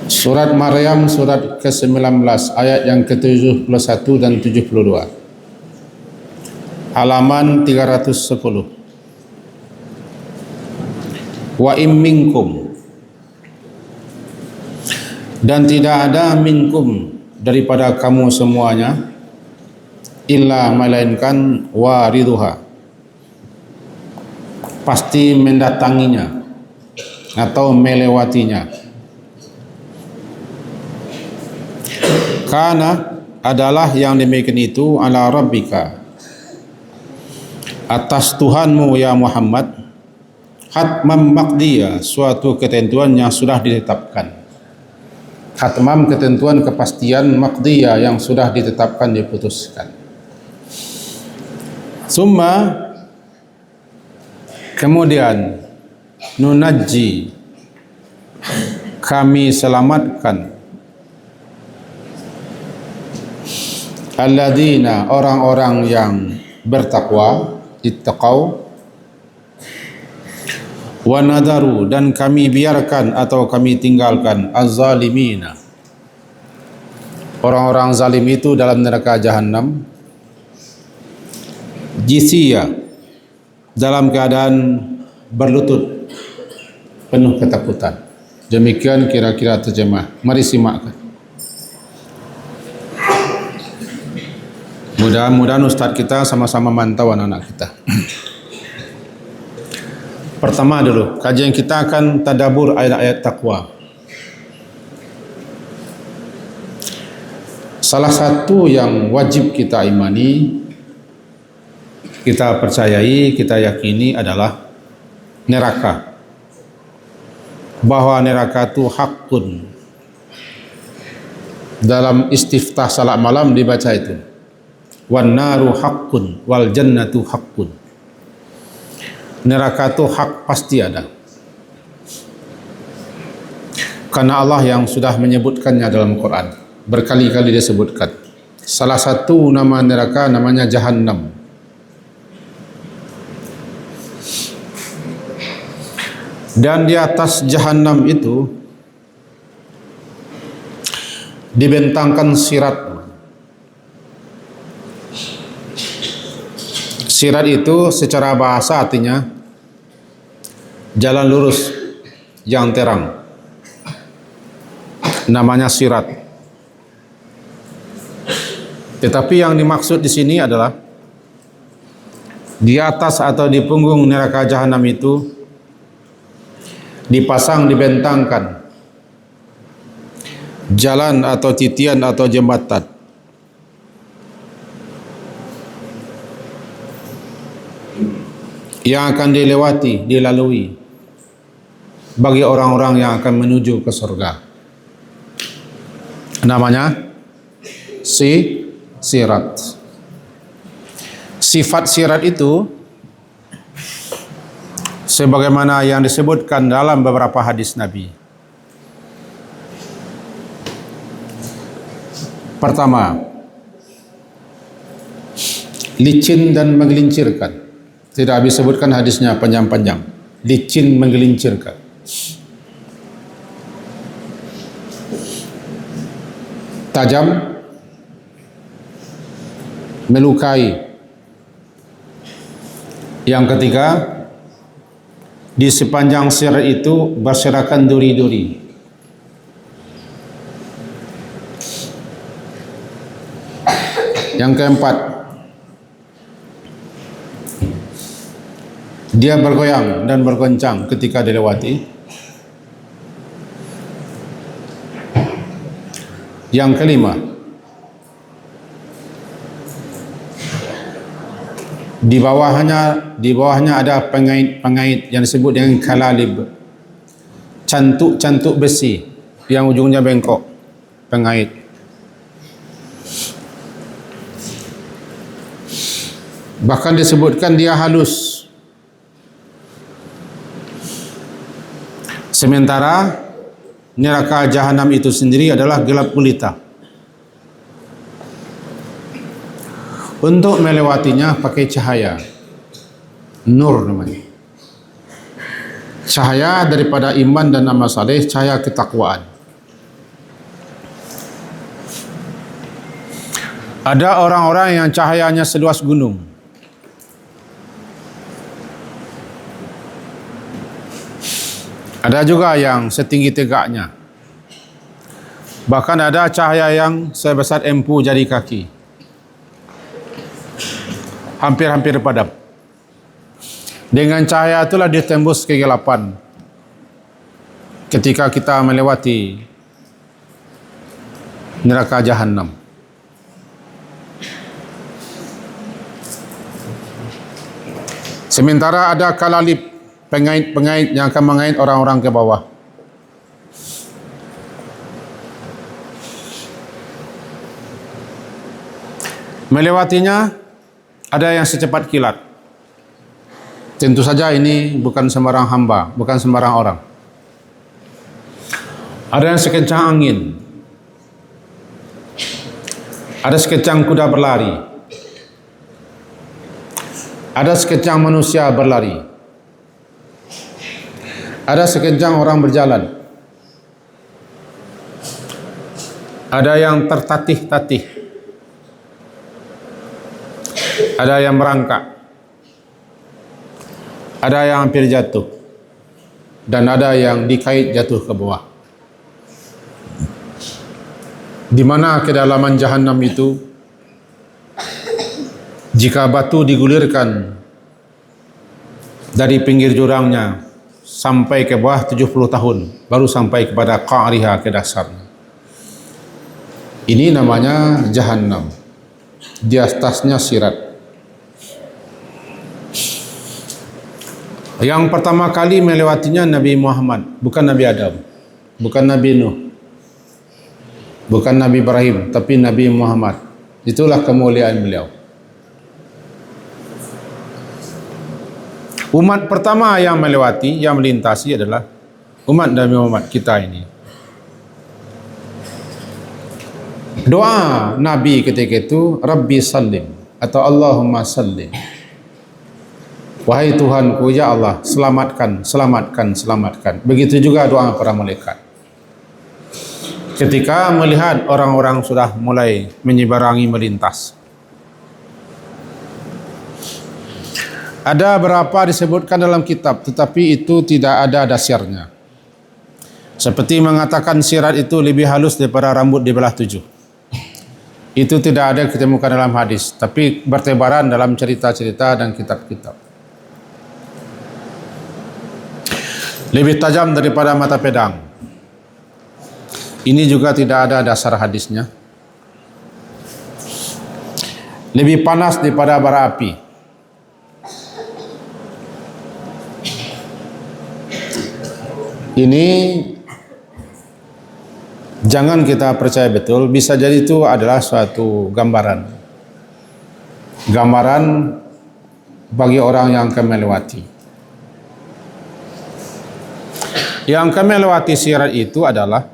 Surat Maryam surat ke-19 ayat yang ke-71 dan 72. Halaman 310. Wa im minkum, dan tidak ada minkum daripada kamu semuanya, illa melainkan wariduha, pasti mendatanginya atau melewatinya. Karena adalah yang demikian itu ala rabbika, atas Tuhanmu ya Muhammad, hatmam maqdiya, suatu ketentuan yang sudah ditetapkan. Hatmam, ketentuan, kepastian, maqdiya, yang sudah ditetapkan, diputuskan. Summa, kemudian, nunajji, kami selamatkan, alladzina, orang-orang yang bertakwa, ittaqau, wa nadaru, dan kami biarkan atau kami tinggalkan az-zalimina, orang-orang zalim itu dalam neraka jahanam, jisiya, dalam keadaan berlutut penuh ketakutan. Demikian kira-kira terjemah. Mari simakkan. Mudah-mudahan Ustaz kita sama-sama mantau anak-anak kita. Pertama dulu, kajian kita akan tadabbur ayat-ayat takwa. Salah satu yang wajib kita imani, kita percayai, kita yakini adalah neraka. Bahwa neraka itu hakun. Dalam istiftah salat malam dibaca itu. Wan naru haqqun wal jannatu haqqun. Neraka itu hak, pasti ada. Karena Allah yang sudah menyebutkannya dalam Quran. Berkali-kali disebutkan. Salah satu nama neraka namanya Jahannam. Dan di atas Jahannam itu dibentangkan sirat. Sirat itu secara bahasa artinya jalan lurus yang terang. Namanya sirat. Tetapi yang dimaksud di sini adalah di atas atau di punggung neraka jahanam itu dipasang, dibentangkan jalan atau titian atau jembatan yang akan dilewati, dilalui bagi orang-orang yang akan menuju ke surga. Namanya sirat. Sifat sirat itu sebagaimana yang disebutkan dalam beberapa hadis Nabi. Pertama, licin dan menggelincirkan. Tidak habis sebutkan hadisnya panjang-panjang. Licin, menggelincirkan. Tajam, melukai. Yang ketiga, di sepanjang sirat itu berserakan duri-duri. Yang keempat, dia bergoyang dan bergoncang ketika dilewati. Yang kelima, di bawahnya ada pengait yang disebut dengan kalalib, cantuk besi yang ujungnya bengkok, pengait. Bahkan disebutkan dia halus. Sementara neraka jahanam itu sendiri adalah gelap gulita. Untuk melewatinya pakai cahaya, nur namanya. Cahaya daripada iman dan amal saleh, cahaya ketakwaan. Ada orang-orang yang cahayanya seluas gunung. Ada juga yang setinggi tegaknya. Bahkan ada cahaya yang sebesar empu jari kaki. Hampir-hampir padam. Dengan cahaya itulah ditembus kegelapan ketika kita melewati neraka Jahannam. Sementara ada kalalib, pengait-pengait yang akan mengait orang-orang ke bawah. Melewatinya ada yang secepat kilat. Tentu saja ini bukan sembarang hamba, bukan sembarang orang. Ada yang sekencang angin. Ada sekencang kuda berlari. Ada sekencang manusia berlari. Ada sekencang orang berjalan. Ada yang tertatih-tatih. Ada yang merangkak. Ada yang hampir jatuh. Dan ada yang dikait jatuh ke bawah. Di mana kedalaman Jahannam itu, jika batu digulirkan dari pinggir jurangnya sampai ke bawah 70 tahun, baru sampai kepada qa'riha, ke dasarnya. Ini namanya Jahannam. Di atasnya sirat. Yang pertama kali melewatinya Nabi Muhammad, bukan Nabi Adam, bukan Nabi Nuh, bukan Nabi Ibrahim, tapi Nabi Muhammad. Itulah kemuliaan beliau. Umat pertama yang melewati, yang melintasi adalah umat Nabi Muhammad kita ini. Doa Nabi ketika itu, Rabbi sallim, atau Allahumma sallim. Wahai Tuhanku, ya Allah, selamatkan, selamatkan, selamatkan. Begitu juga doa para malaikat. Ketika melihat orang-orang sudah mulai menyeberangi melintas. Ada berapa disebutkan dalam kitab, tetapi itu tidak ada dasarnya. Seperti mengatakan sirat itu lebih halus daripada rambut dibelah 7. Itu tidak ada ditemukan dalam hadis, tapi bertebaran dalam cerita-cerita dan kitab-kitab. Lebih tajam daripada mata pedang. Ini juga tidak ada dasar hadisnya. Lebih panas daripada bara api. Ini jangan kita percaya betul, bisa jadi itu adalah suatu gambaran. Gambaran bagi orang yang akan melewati. Yang akan melewati sirat itu adalah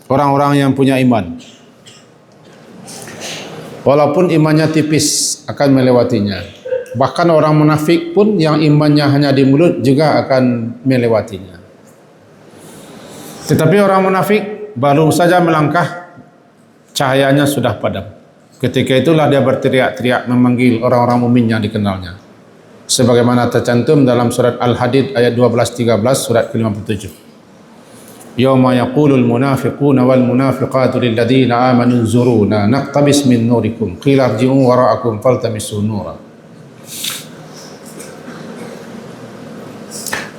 orang-orang yang punya iman. Walaupun imannya tipis akan melewatinya. Bahkan orang munafik pun yang imannya hanya di mulut juga akan melewatinya. Tetapi orang munafik baru saja melangkah, cahayanya sudah padam. Ketika itulah dia berteriak-teriak memanggil orang-orang mukmin yang dikenalnya. Sebagaimana tercantum dalam surat Al-Hadid ayat 12-13, surat ke-57. Yauma yaqulul munafiquna wal munafiqatu lil ladzina amanu unzuruna naqtabis min nurikum qila irji'u wara'akum faltamisu nura.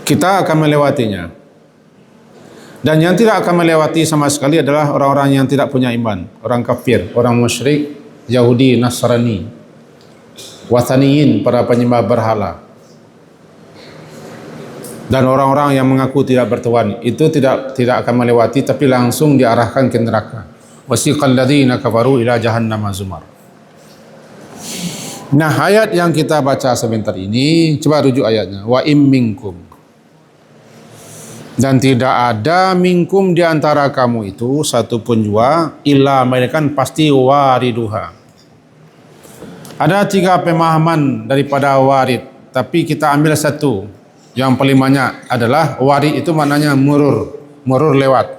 Kita akan melewatinya. Dan yang tidak akan melewati sama sekali adalah orang-orang yang tidak punya iman, orang kafir, orang musyrik, Yahudi, Nasrani, wathaniyin, para penyembah berhala, dan orang-orang yang mengaku tidak bertuhan. Itu tidak akan melewati, tapi langsung diarahkan ke neraka. Wasiqal ladzina kafaru ila jahannam zumar. Nah, ayat yang kita baca sebentar ini, coba rujuk ayatnya. Wa im minkum, dan tidak ada minkum di antara kamu itu satu pun jua illa melainkan pasti wariduha. Ada 3 pemahaman daripada warid, tapi kita ambil satu yang paling banyak adalah warid itu maknanya murur lewat.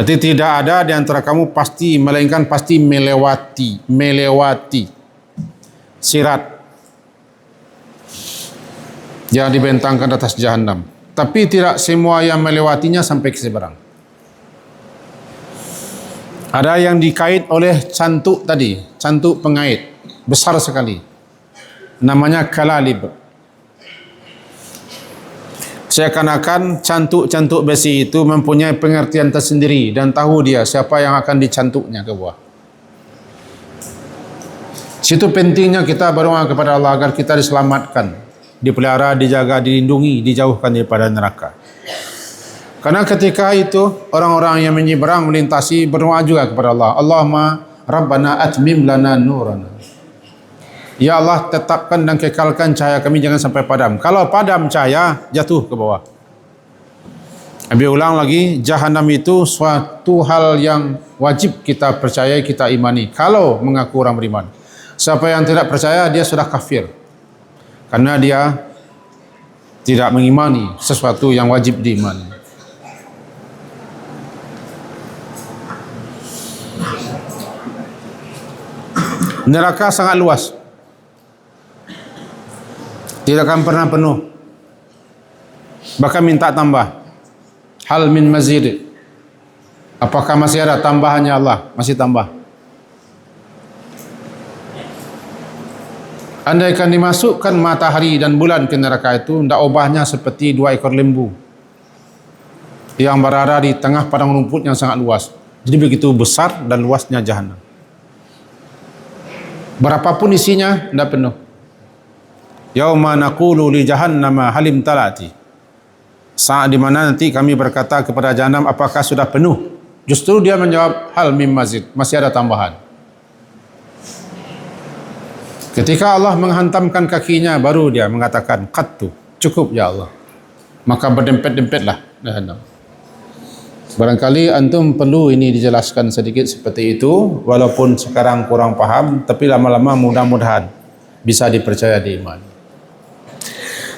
Berarti tidak ada di antara kamu pasti, melainkan pasti melewati sirat yang dibentangkan atas jahanam. Tapi tidak semua yang melewatinya sampai ke seberang. Ada yang dikait oleh cantuk tadi, cantuk pengait besar sekali, namanya kalalib. Seakan-akan cantuk-cantuk besi itu mempunyai pengertian tersendiri dan tahu dia siapa yang akan dicantuknya ke bawah. Situ pentingnya kita berdoa kepada Allah agar kita diselamatkan, dipelihara, dijaga, dilindungi, dijauhkan daripada neraka. Karena ketika itu orang-orang yang menyeberang melintasi berdoa juga kepada Allah. Allahumma Rabbana atmim lana nurana. Ya Allah, tetapkan dan kekalkan cahaya kami, jangan sampai padam. Kalau padam cahaya, jatuh ke bawah. Nabi ulang lagi, jahanam itu suatu hal yang wajib kita percayai, kita imani. Kalau mengaku orang beriman. Siapa yang tidak percaya, dia sudah kafir. Karena dia tidak mengimani sesuatu yang wajib diimani. Neraka sangat luas, tidak akan pernah penuh, bahkan minta tambah. Hal min mazid, apakah masih ada tambahannya? Allah masih tambah. Andaikan dimasukkan matahari dan bulan ke neraka itu, tidak ubahnya seperti 2 ekor lembu yang berada di tengah padang rumput yang sangat luas. Jadi begitu besar dan luasnya jahanam. Berapapun isinya, tidak penuh. Yauma naqulu li jahannama halim talati. Saat di mana nanti kami berkata kepada jahanam, apakah sudah penuh? Justru dia menjawab, hal mim mazid, masih ada tambahan. Ketika Allah menghantamkan kakinya, baru dia mengatakan, qattu, cukup ya Allah. Maka berdempet-dempetlah jahanam. Barangkali antum perlu ini dijelaskan sedikit seperti itu, walaupun sekarang kurang paham, tapi lama-lama mudah-mudahan bisa dipercaya di iman.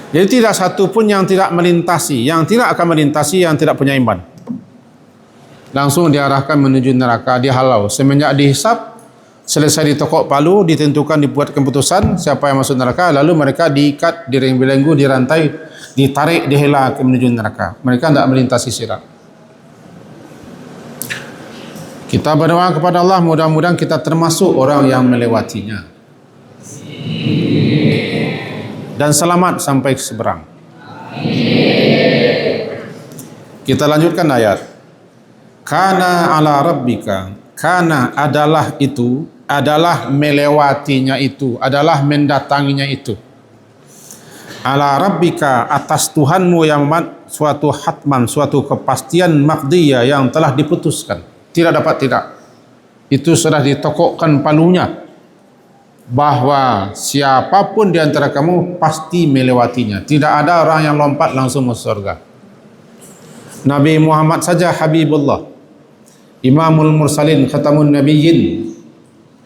Jadi tidak satu pun yang tidak melintasi, yang tidak akan melintasi yang tidak punya iman. Langsung diarahkan menuju neraka, dihalau. Semenjak dihisap, selesai ditokok palu, ditentukan, dibuat keputusan siapa yang masuk neraka, lalu mereka diikat, direnggu-renggu, dirantai, ditarik, dihela ke menuju neraka. Mereka tidak melintasi sirat. Kita berdoa kepada Allah, mudah-mudahan kita termasuk orang yang melewatinya dan selamat sampai ke seberang. Kita lanjutkan ayat. Kana ala rabbika, kana adalah itu, adalah melewatinya itu, adalah mendatanginya itu. Ala rabbika, atas Tuhanmu yang suatu hatman, suatu kepastian maqdiyah yang telah diputuskan. Tidak dapat tidak. Itu sudah ditokokkan palunya, bahwa siapapun di antara kamu pasti melewatinya. Tidak ada orang yang lompat langsung masuk surga. Nabi Muhammad saja Habibullah, Imamul Mursalin, Khatamun Nabiyyin,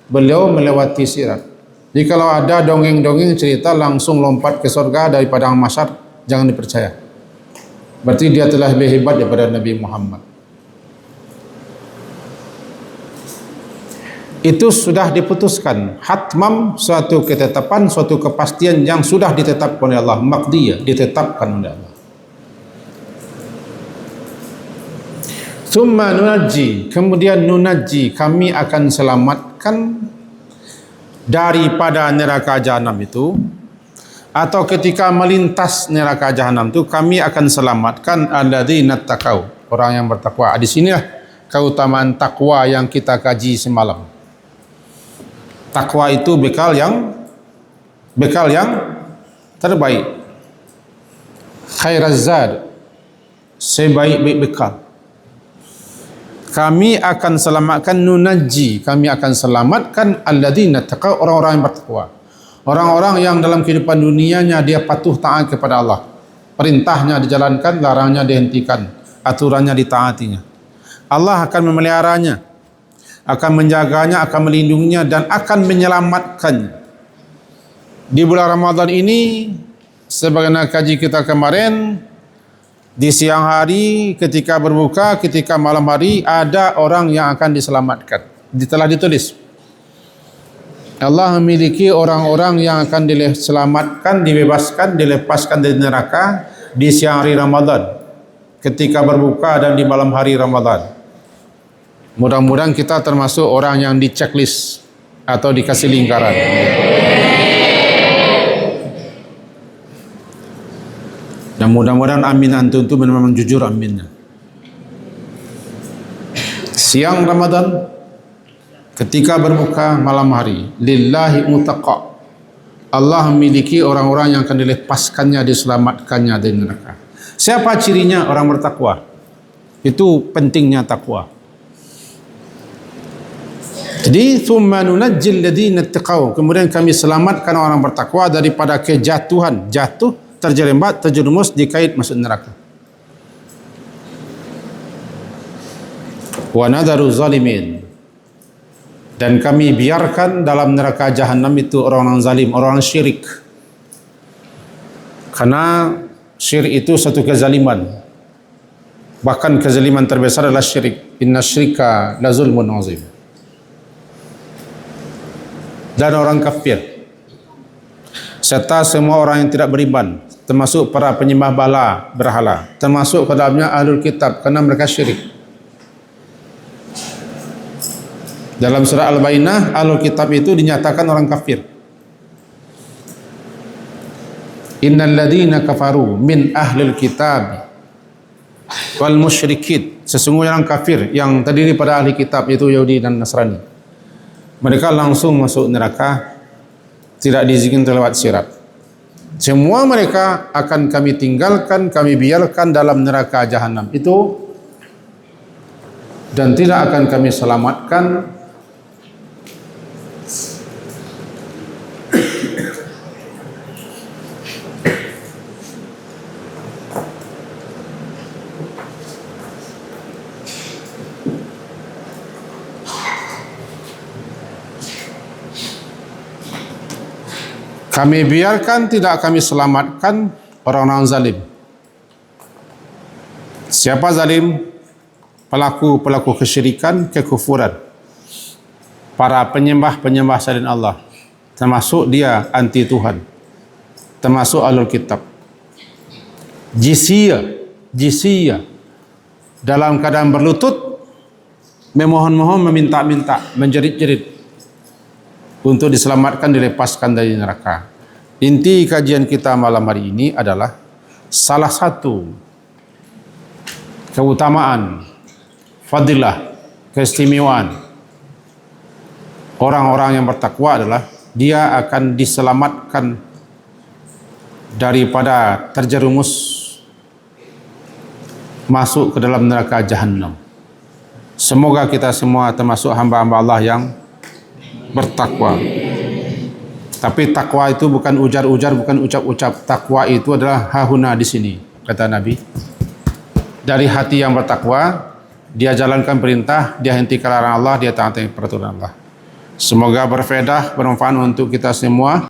beliau melewati sirat. Jadi kalau ada dongeng-dongeng cerita langsung lompat ke surga dari padang mahsyar, jangan dipercaya. Berarti dia telah lebih hebat daripada Nabi Muhammad. Itu sudah diputuskan, hatmam, suatu ketetapan, suatu kepastian yang sudah ditetapkan oleh Allah, maqdiyah, ditetapkan oleh Allah. Tsumma nunajji, kemudian nunajji, kami akan selamatkan daripada neraka jahanam itu, atau ketika melintas neraka jahanam itu, kami akan selamatkan alladzina taqau, orang yang bertakwa. Di sinilah keutamaan takwa yang kita kaji semalam. Takwa itu bekal yang terbaik. Khairaz zad, sebaik-baik bekal. Kami akan selamatkan nunajji, kami akan selamatkan alladzina taqaw, orang-orang yang bertakwa. Orang-orang yang dalam kehidupan dunianya dia patuh taat kepada Allah. Perintahnya dijalankan, larangnya dihentikan, aturannya ditaatinya. Allah akan memeliharanya, akan menjaganya, akan melindunginya, dan akan menyelamatkannya. Di bulan Ramadan ini, sebagaimana kaji kita kemarin, Di siang hari, ketika berbuka, ketika malam hari, ada orang yang akan diselamatkan. Telah ditulis. Allah memiliki orang-orang yang akan diselamatkan, dibebaskan, dilepaskan dari neraka di siang hari Ramadan, ketika berbuka dan di malam hari Ramadan. Mudah-mudahan kita termasuk orang yang di checklist atau dikasih lingkaran. Dan mudah-mudahan amin antum itu benar-benar jujur aminnya. Siang Ramadan, ketika berbuka malam hari, lillahi mutaqa. Allah memiliki orang-orang yang akan dilepaskannya, diselamatkannya dari neraka. Siapa cirinya? Orang bertakwa. Itu pentingnya takwa. Jadi thumma nunajjil ladzina taqaw, kemudian kami selamatkan orang bertakwa daripada kejatuhan, jatuh, terjerembat, terjerumus, dikait masuk neraka. Wa nadharu zalimin, dan kami biarkan dalam neraka jahanam itu orang-orang zalim, orang-orang syirik. Karena syirik itu satu kezaliman. Bahkan kezaliman terbesar adalah syirik. Inna syirka la zulmun azim. Dan orang kafir, serta semua orang yang tidak beriman, termasuk para penyembah bala berhala, termasuk ke dalamnya ahlul kitab, kerana mereka syirik. Dalam surah Al-Bainah, ahlul kitab itu dinyatakan orang kafir. Innal ladzina kafaru min ahlil kitab wal musyrikin, sesungguhnya orang kafir yang terdiri pada ahli kitab, yaitu Yahudi dan Nasrani, mereka langsung masuk neraka, tidak diizinkan lewat sirat. Semua mereka akan kami tinggalkan, kami biarkan dalam neraka jahanam itu, dan tidak akan kami selamatkan kami biarkan, tidak kami selamatkan orang-orang zalim. Siapa zalim? Pelaku-pelaku kesyirikan, kekufuran, para penyembah-penyembah selain Allah, termasuk dia anti Tuhan, termasuk ahlul kitab. Jizyah, dalam keadaan berlutut, memohon-mohon, meminta-minta, menjerit-jerit untuk diselamatkan, dilepaskan dari neraka. Inti kajian kita malam hari ini adalah salah satu keutamaan, fadilah, keistimewaan orang-orang yang bertakwa adalah dia akan diselamatkan daripada terjerumus masuk ke dalam neraka jahanam. Semoga kita semua termasuk hamba-hamba Allah yang bertakwa. Tapi takwa itu bukan ujar-ujar, bukan ucap-ucap. Takwa itu adalah hahuna di sini, kata Nabi. Dari hati yang bertakwa, dia jalankan perintah, dia hentikan larangan Allah, dia taati peraturan Allah. Semoga berfaedah, bermanfaat untuk kita semua.